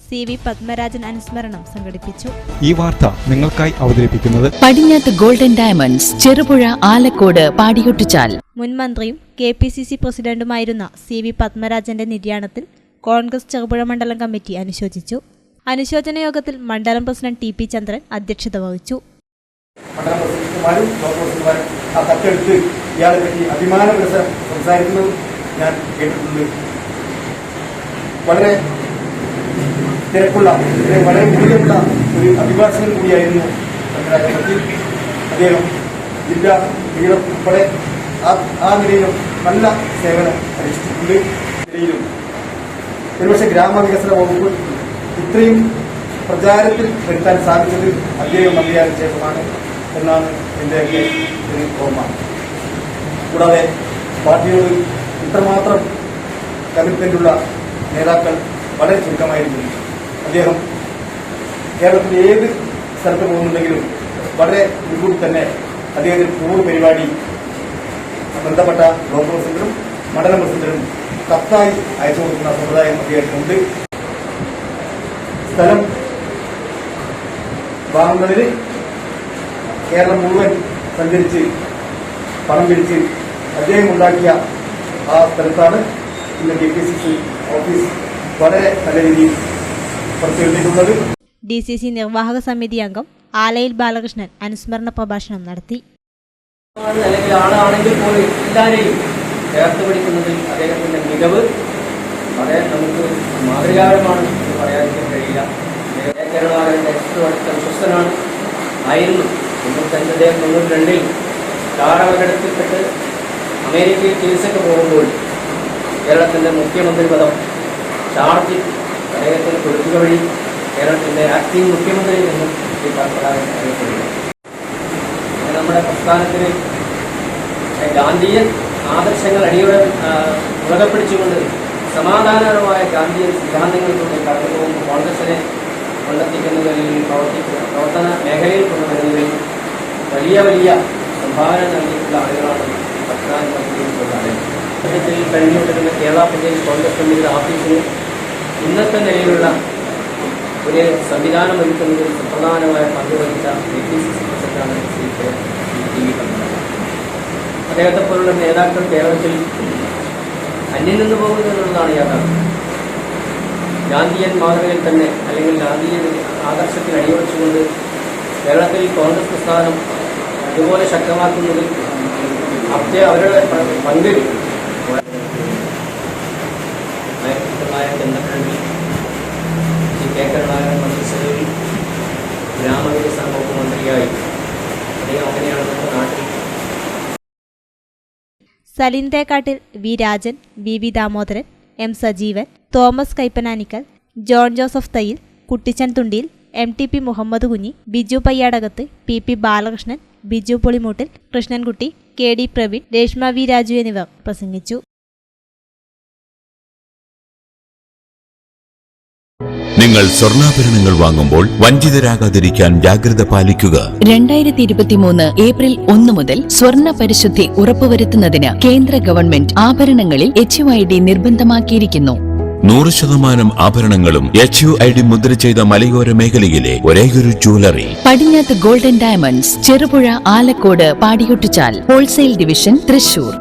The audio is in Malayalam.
CV പത്മരാജൻ അനുസ്മരണം സംഘടിപ്പിച്ചു. ഈ വാർത്ത നിങ്ങൾക്കായി അവതരിപ്പിക്കുന്നത് പടിഞ്ഞാത്ത് ഗോൾഡൻ ഡയമണ്ട്സ്, ചെറുപുഴ, ആലക്കോട്, പാടിയൊട്ടിച്ചാൽ. മുൻ മന്ത്രിയും KPCC പ്രസിഡന്റുമായിരുന്ന CV പത്മരാജന്റെ നിര്യാണത്തിൽ കോൺഗ്രസ് ചെറുപുഴ മണ്ഡലം കമ്മിറ്റി അനുശോചിച്ചു. അനുശോചന യോഗത്തിൽ മണ്ഡലം പ്രസിഡന്റ് TP ചന്ദ്രൻ അധ്യക്ഷത വഹിച്ചു. മണ്ഡലം പ്രസിഡന്റുമാരും ആ കത്തെടുത്ത് ഇയാളെ പറ്റി അഭിമാനപുരസം സംസാരിക്കുന്നത് ഞാൻ കേട്ടിട്ടുണ്ട്. വളരെ തിരക്കുള്ള, വളരെ മൂല്യമുള്ള ഒരു അഭിഭാഷകൻ കൂടിയായിരുന്നു പത്മരാജൻ. അദ്ദേഹം ജില്ലാ ലീഡർ ഉൾപ്പെടെ ആ നിലയിലും നല്ല സേവനം അനുഷ്ഠിച്ചിട്ടുണ്ട്. നിലയിലും ഒരുപക്ഷെ ഗ്രാമവികസന വകുപ്പ് ഇത്രയും പ്രചാരത്തിൽ വരുത്താൻ സാധിച്ചത് അദ്ദേഹം മന്ത്രിയായ ശേഷമാണ് എന്നാണ് എൻ്റെയൊക്കെ ഒരു ഓർമ്മ. കൂടാതെ പാർട്ടിയോട് ഇത്രമാത്രം കമ്മിറ്റ്മെന്റുള്ള നേതാക്കൾ വളരെ ചുരുക്കമായിരുന്നു. അദ്ദേഹം കേരളത്തിലെ ഏത് സ്ഥലത്ത് പോകുന്നുണ്ടെങ്കിലും വളരെ മുൻകൂട്ടി തന്നെ അദ്ദേഹത്തിന് പൂർവ്വ പരിപാടി ബന്ധപ്പെട്ട ബ്ലോക്ക് പ്രസിഡന്റിനും മണ്ഡലം പ്രസിഡന്റിനും കത്തായി അയച്ചു കൊടുക്കുന്ന സമ്പ്രദായം അദ്ദേഹത്തിനുണ്ട്. സ്ഥലം വാങ്ങുന്നതിന് കേരളം മുഴുവൻ സഞ്ചരിച്ച് പണം പിരിച്ച് അദ്ദേഹം ഉണ്ടാക്കിയ ആ സ്ഥലത്താണ് ഇന്ന് KPCC ഓഫീസ് വളരെ നല്ല രീതിയിൽ പുറത്തെടുത്തിട്ടുള്ളത്. DCC നിർവാഹക സമിതി അംഗം ആലയിൽ ബാലകൃഷ്ണൻ അനുസ്മരണ പ്രഭാഷണം നടത്തി. അല്ലെങ്കിൽ ആളാണെങ്കിൽ പോലും എല്ലാവരെയും ചേർത്ത് പിടിക്കുന്നതിൽ അദ്ദേഹത്തിന്റെ മികവ് വളരെ നമുക്ക് മാതൃകാപരമാണ് എന്ന് പറയാതിരിക്കാൻ കഴിയില്ല. കേരളത്തിന്റെ ഏറ്റവും അടുത്ത വിശ്വസ്തനാണ് ആയിരുന്നു. 1992 കാർ അപകടത്തിൽപ്പെട്ട് അമേരിക്കയിൽ ചികിത്സയ്ക്ക് പോകുമ്പോൾ കേരളത്തിന്റെ മുഖ്യമന്ത്രി പദം ചാർജ് അദ്ദേഹത്തിന് കൊടുക്കുക വഴി കേരളത്തിന്റെ ആക്ടിംഗ് മുഖ്യമന്ത്രി എന്നും ശ്രീ പത്മരാജൻ അറിയപ്പെടുന്നു. നമ്മുടെ പ്രസ്ഥാനത്തിന് ഗാന്ധിയൻ ആദർശങ്ങൾ അടിയോടെ മുറുകെ പിടിച്ചുകൊണ്ട് സമാധാനപരമായ ഗാന്ധിയൻ സിദ്ധാന്തങ്ങളിലൂടെ കടന്നു പോകുമ്പോൾ കോൺഗ്രസിനെ കൊണ്ടെത്തിക്കുന്നതിൽ പ്രവർത്തന മേഖലയിൽ കൊണ്ടുവരുന്നതിൽ വലിയ വലിയ സംഭാവന നൽകിയിട്ടുള്ള ആളുകളാണ് പത്മരാജൻ അദ്ദേഹത്തിൽ കഴിഞ്ഞുകൊണ്ടിരുന്ന കേരള പ്രദേശ് കോൺഗ്രസ് കമ്മിറ്റിയുടെ ഓഫീസിന് ഇന്നത്തെ നിലയിലുള്ള ഒരു സംവിധാനം ഒരുക്കുന്നതിൽ സുപ്രധാനമായ പങ്കുവഹിച്ച KPCC പ്രസിഡന്റാണ് ശ്രീ TV പത്മരാജൻ. അദ്ദേഹത്തെ പോലുള്ള നേതാക്കൾ കേരളത്തിൽ അന്യം നിന്ന് പോകുന്നു എന്നുള്ളതാണ് യാഥാർത്ഥ്യം. ഗാന്ധിയൻ മാതൃകയിൽ തന്നെ അല്ലെങ്കിൽ ഗാന്ധിയൻ ആദർശത്തിൽ അടിയുറച്ചുകൊണ്ട് കേരളത്തിൽ കോൺഗ്രസ് പ്രസ്ഥാനം അതുപോലെ ശക്തമാക്കുന്നതിൽ അവരുടെ പങ്ക് 1982 K. കരുണാകരൻ മന്ത്രിസഭയിൽ ഗ്രാമവികസന വകുപ്പ് മന്ത്രിയായി അദ്ദേഹം അങ്ങനെയാണ് നമ്മുടെ നാട്ടിൽ. Salin Thekkattil, V. Rajan, VV Damodaran, M. Sajeevan, Thomas Kaippananikkal, John Joseph Thayyil, Kuttichan Thundiyil, MTP Muhammad Kunhi, Biju പയ്യാടകത്ത്, PP Balakrishnan, Biju പൊളിമൂട്ടിൽ, Krishnankutty, KD Praveen, Reshma V. Raju എന്നിവർ പ്രസംഗിച്ചു. നിങ്ങൾ സ്വർണ്ണാഭരണങ്ങൾ വാങ്ങുമ്പോൾ വഞ്ചിതരാകാതിരിക്കാൻ ജാഗ്രത പാലിക്കുക. 2023 ഏപ്രിൽ 1 മുതൽ സ്വർണ്ണ പരിശുദ്ധി ഉറപ്പുവരുത്തുന്നതിന് കേന്ദ്ര ഗവൺമെന്റ് ആഭരണങ്ങളിൽ HUID നിർബന്ധമാക്കിയിരിക്കുന്നു. 100% ആഭരണങ്ങളും HUID മുദ്ര ചെയ്ത മലയോര മേഖലയിലെ ഒരേയൊരു jewellery Padinjath golden diamonds, Cherupuzha, Alakode, Padiyottuchal. Wholesale division, Thrissur.